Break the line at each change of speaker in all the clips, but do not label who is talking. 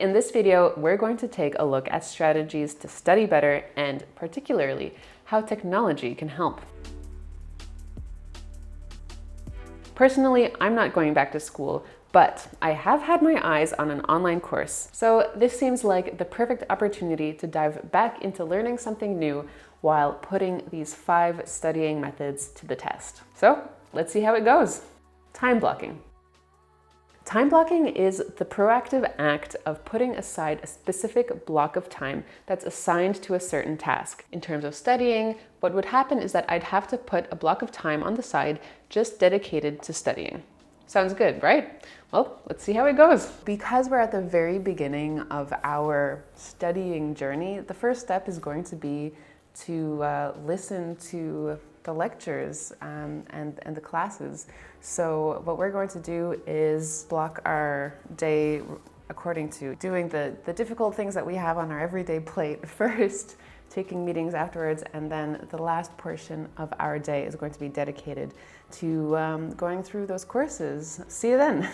In this video, we're going to take a look at strategies to study better and particularly how technology can help. Personally, I'm not going back to school, but I have had my eyes on an online course. So this seems like the perfect opportunity to dive back into learning something new while putting these 5 studying methods to the test. So let's see how it goes. Time blocking. Time blocking is the proactive act of putting aside a specific block of time that's assigned to a certain task. In terms of studying, what would happen is that I'd have to put a block of time on the side just dedicated to studying. Sounds good, right? Well, let's see how it goes. Because we're at the very beginning of our studying journey, the first step is going to be to listen to the lectures and the classes. So what we're going to do is block our day according to doing the difficult things that we have on our everyday plate first, taking meetings afterwards, and then the last portion of our day is going to be dedicated to going through those courses. See you then.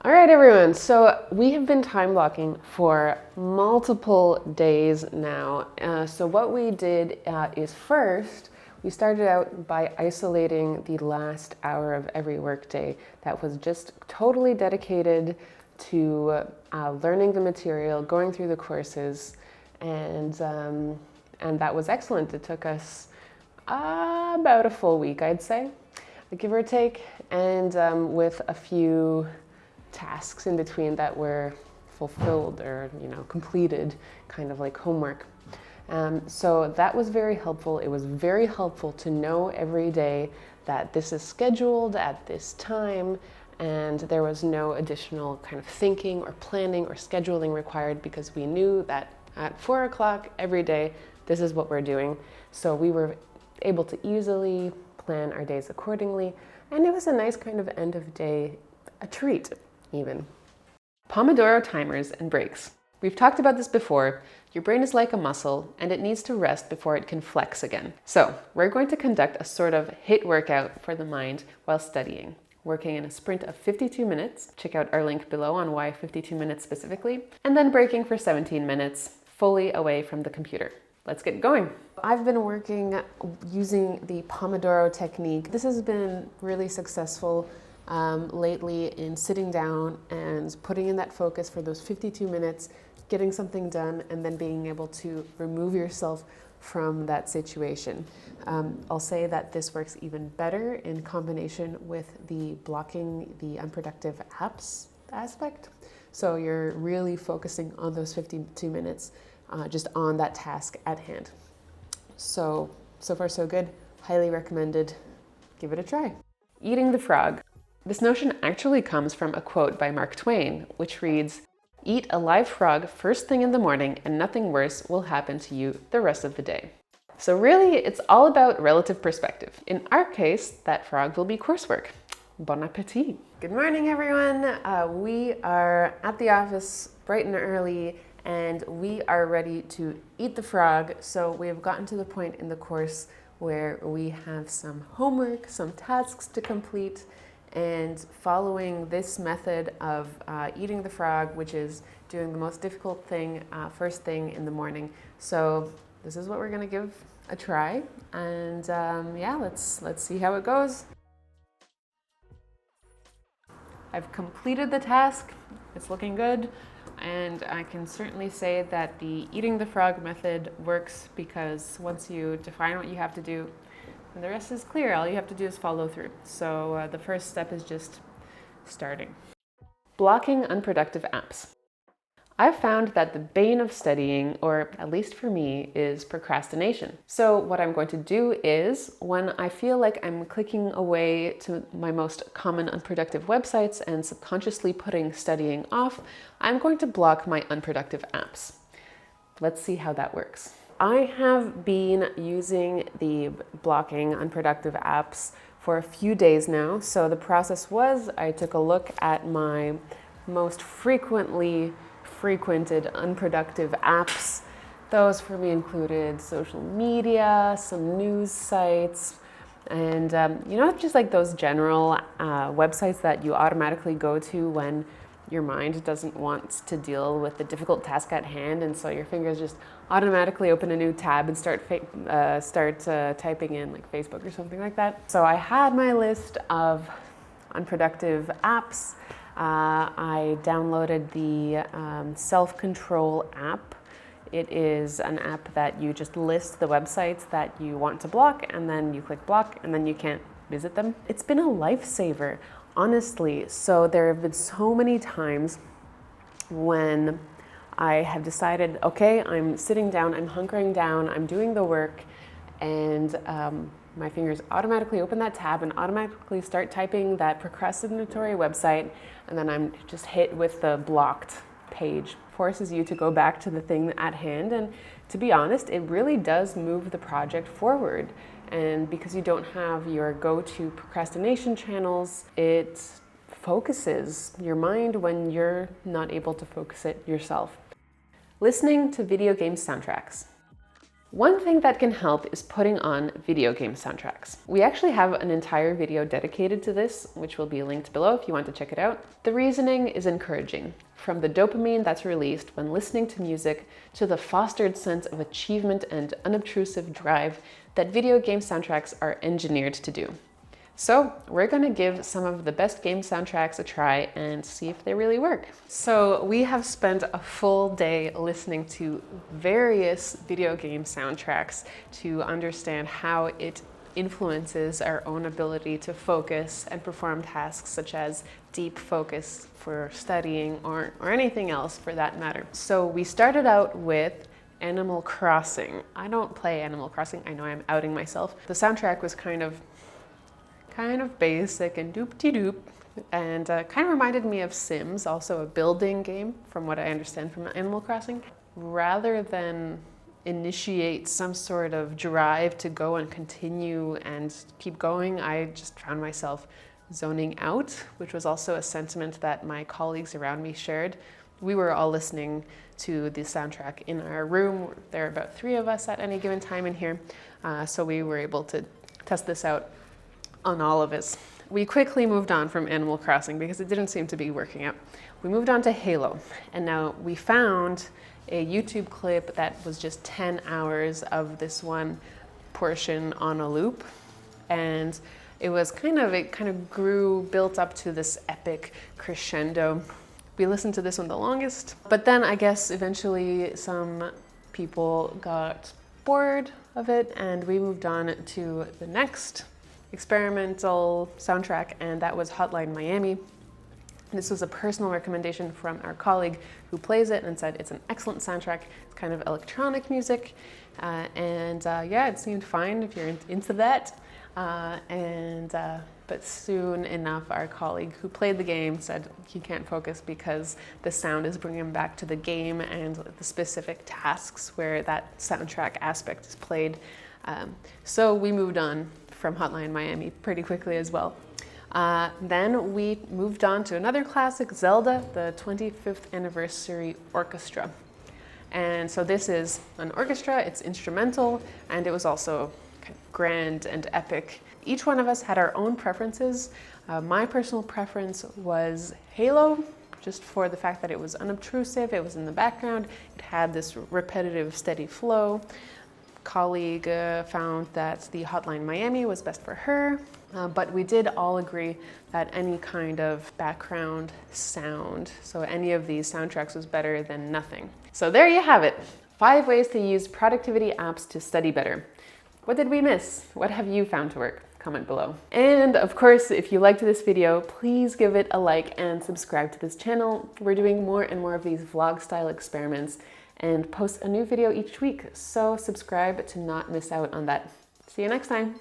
All right, everyone, so we have been time blocking for multiple days now. So what we did is first, we started out by isolating the last hour of every workday that was just totally dedicated to learning the material, going through the courses, and that was excellent. It took us about a full week, I'd say, give or take, and with a few tasks in between that were fulfilled or completed, kind of like homework. So that was very helpful. It was very helpful to know every day that this is scheduled at this time, and there was no additional kind of thinking or planning or scheduling required because we knew that at 4 o'clock every day, this is what we're doing. So we were able to easily plan our days accordingly, and it was a nice kind of end of day, a treat even. Pomodoro timers and breaks. We've talked about this before. Your brain is like a muscle and it needs to rest before it can flex again. So we're going to conduct a sort of HIIT workout for the mind while studying, working in a sprint of 52 minutes. Check out our link below on why 52 minutes specifically, and then breaking for 17 minutes, fully away from the computer. Let's get going. I've been working using the Pomodoro technique. This has been really successful lately in sitting down and putting in that focus for those 52 minutes, getting something done, and then being able to remove yourself from that situation. I'll say that this works even better in combination with the blocking the unproductive apps aspect. So you're really focusing on those 52 minutes just on that task at hand. So far so good. Highly recommended. Give it a try. Eating the frog. This notion actually comes from a quote by Mark Twain, which reads, "Eat a live frog first thing in the morning and nothing worse will happen to you the rest of the day." So really, it's all about relative perspective. In our case, that frog will be coursework. Bon appetit. Good morning, everyone. We are at the office bright and early, and we are ready to eat the frog. So we have gotten to the point in the course where we have some homework, some tasks to complete, and following this method of eating the frog, which is doing the most difficult thing first thing in the morning. So this is what we're gonna give a try, and yeah, let's see how it goes. I've completed the task. It's looking good, and I can certainly say that the eating the frog method works because once you define what you have to do, and the rest is clear. All you have to do is follow through. So the first step is just starting. Blocking unproductive apps. I've found that the bane of studying, or at least for me, is procrastination. So what I'm going to do is, when I feel like I'm clicking away to my most common unproductive websites and subconsciously putting studying off, I'm going to block my unproductive apps. Let's see how that works. I have been using the blocking unproductive apps for a few days now. So the process was, I took a look at my most frequently frequented unproductive apps. Those for me included social media, some news sites, and just like those general websites that you automatically go to when your mind doesn't want to deal with the difficult task at hand, and so your fingers just automatically open a new tab and start typing in like Facebook or something like that. So I had my list of unproductive apps. I downloaded the self-control app. It is an app that you just list the websites that you want to block, and then you click block, and then you can't visit them. It's been a lifesaver, honestly. So there have been so many times when I have decided, okay, I'm sitting down, I'm hunkering down, I'm doing the work, and my fingers automatically open that tab and automatically start typing that procrastinatory website, and then I'm just hit with the blocked page. Forces you to go back to the thing at hand, and to be honest, it really does move the project forward. And because you don't have your go-to procrastination channels, it focuses your mind when you're not able to focus it yourself. Listening to video game soundtracks. One thing that can help is putting on video game soundtracks. We actually have an entire video dedicated to this, which will be linked below if you want to check it out. The reasoning is encouraging. From the dopamine that's released when listening to music to the fostered sense of achievement and unobtrusive drive that video game soundtracks are engineered to do. So we're going to give some of the best game soundtracks a try and see if they really work. So we have spent a full day listening to various video game soundtracks to understand how it influences our own ability to focus and perform tasks such as deep focus for studying or anything else for that matter. So we started out with Animal Crossing. I don't play Animal Crossing. I know I'm outing myself. The soundtrack was kind of basic and doop-de-doop, and kind of reminded me of Sims, also a building game from what I understand from Animal Crossing. Rather than initiate some sort of drive to go and continue and keep going, I just found myself zoning out, which was also a sentiment that my colleagues around me shared. We were all listening to the soundtrack in our room. There are about 3 of us at any given time in here, so we were able to test this out on all of us. We quickly moved on from Animal Crossing because it didn't seem to be working out. We moved on to Halo, and now we found a YouTube clip that was just 10 hours of this one portion on a loop, and it kind of built up to this epic crescendo. We listened to this one the longest, but then I guess eventually some people got bored of it, and we moved on to the next experimental soundtrack, and that was Hotline Miami. This was a personal recommendation from our colleague who plays it and said it's an excellent soundtrack. It's kind of electronic music, yeah, it seemed fine if you're into that. But soon enough, our colleague who played the game said he can't focus because the sound is bringing him back to the game and the specific tasks where that soundtrack aspect is played. So we moved on from Hotline Miami pretty quickly as well. Then we moved on to another classic, Zelda, the 25th Anniversary Orchestra. And so this is an orchestra, it's instrumental, and it was also kind of grand and epic. Each one of us had our own preferences. My personal preference was Halo, just for the fact that it was unobtrusive, it was in the background, it had this repetitive, steady flow. Colleague found that the Hotline Miami was best for her, but we did all agree that any kind of background sound, so any of these soundtracks, was better than nothing. So there you have it, 5 ways to use productivity apps to study better. What did we miss? What have you found to work? Comment below. And of course, if you liked this video, please give it a like and subscribe to this channel. We're doing more and more of these vlog style experiments and post a new video each week, so subscribe to not miss out on that. See you next time.